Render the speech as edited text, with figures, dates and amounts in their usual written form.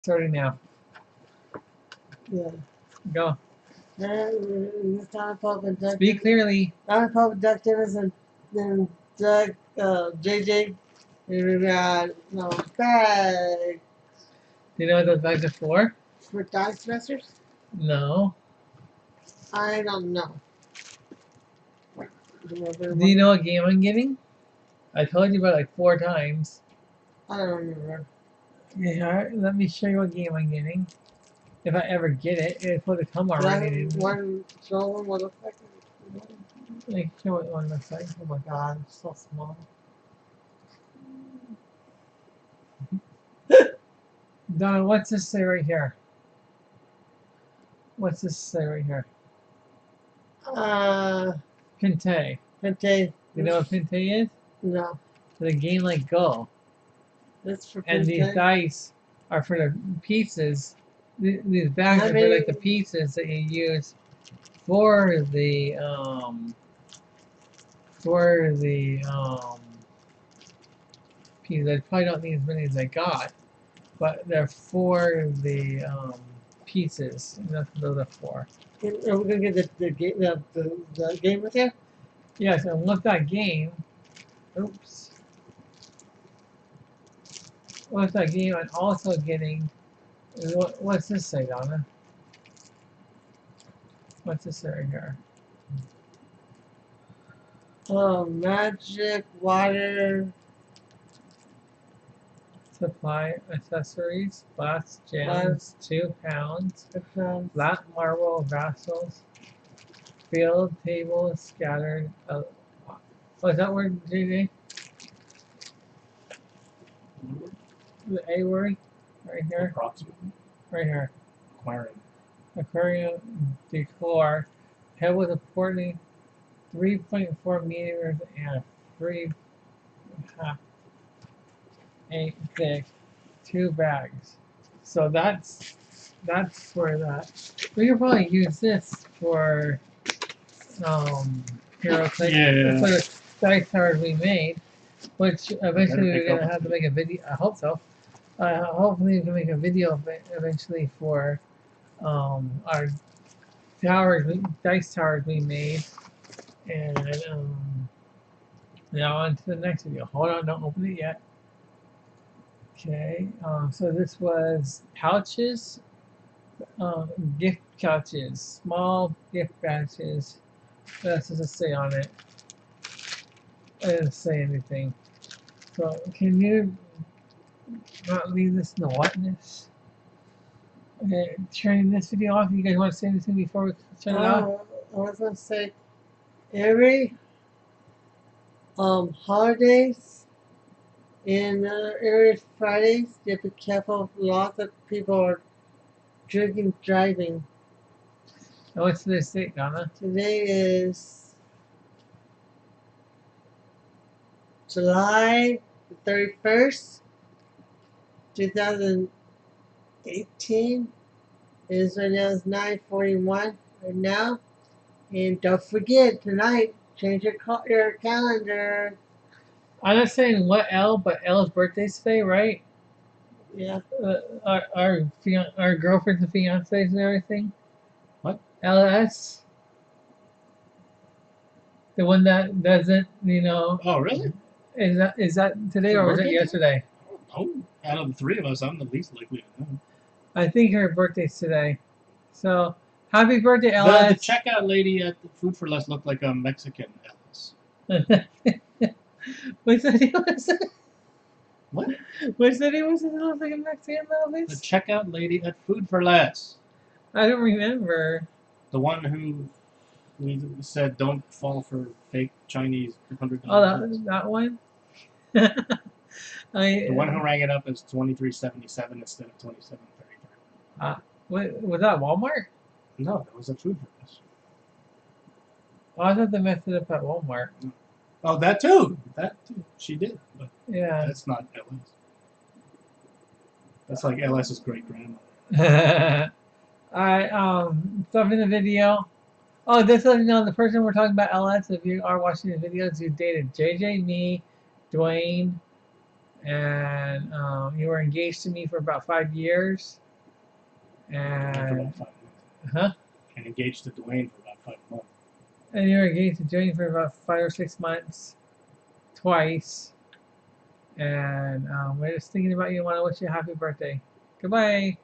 Starting now. Yeah. Go. Unproductive. Speak clearly. Unproductive is then Doug, JJ, no, bag Do you know what those bags are for? for dice dressers? No. I don't know. Do you know what game I'm getting? I told you about it like 4 times. I don't remember. Yeah, let me show you what game I'm getting. If I ever get it, it's supposed to come already. One show them what it looks like. Let me show what one looks like. Oh my god, it's so small. Donna, what's this say right here? What's this say right here? Pinte. Pinte. You know what Pinte is? No. It's a game like Go. That's for Pinte. And these dice are for the pieces. These bags are for like the pieces that you use for the pieces. I probably don't need as many as I got, but they're for the pieces, and that's what those are for. Are we gonna get the game with you? Yes, and with that game, oops. With that game, I'm also getting. What's this say, Donna? What's this say right here? Oh, magic, water. Supply accessories, glass gems, 2 pounds, flat marble vassals, field tables scattered. Oh, is that word, JJ? The A word? Right here? Approximately. Right here. Aquarium. Aquarium decor. Head with a portly 3.4 meters and 3.5 8 thick, 2 bags. So that's for that. We could probably use this for hero click for the dice cards we made, which eventually we're gonna have to make a video. I hope so. Hopefully we can make a video of it eventually for our dice towers we made, and now on to the next video. Hold on, don't open it yet. Okay, so this was pouches, gift pouches, small gift pouches. What else does it say on it? It didn't say anything. So can you not leave this in the wetness? Okay, turning this video off. You guys want to say anything before we turn it off? I was gonna say every holidays and every Fridays, you have to be careful. Lots of people are drinking, driving. And what's today's date, Donna? Today is July 31st, 2018. It is right now is 9:41 right now. And don't forget tonight, change your calendar. I'm not saying what L, but L's birthday's today, right? Yeah. Our girlfriends and fiancés and everything. What? LS. The one that doesn't, Oh, really? Is that today or was it yesterday? Oh, out of the 3 of us, I'm the least likely to know. I think her birthday's today. So, happy birthday, LS. The checkout lady at the Food for Less looked like a Mexican Ellis. Which city was it? What? Which city was it? It looked like a Mexican Elvis? The checkout lady at Food for Less. I don't remember. The one who we said don't fall for fake Chinese $100. Oh, that one? The one who rang it up as $23.77 instead of $27.33. Was that Walmart? No, that was at Food for Less. Oh, I thought they messed it up at Walmart. No. Oh, that too. That too. She did, but yeah, that's not LS. That's like LS's great grandmother. Alright, stuff in the video. Oh, just so you know, the person we're talking about, LS, if you are watching the videos, you dated JJ, me, Dwayne, and you were engaged to me for about 5 years. And for And about 5 months. huh? And engaged to Dwayne for about 5 months. And you were engaged to Jane for about 5 or 6 months, twice. And we're just thinking about you. Want to wish you a happy birthday. Goodbye.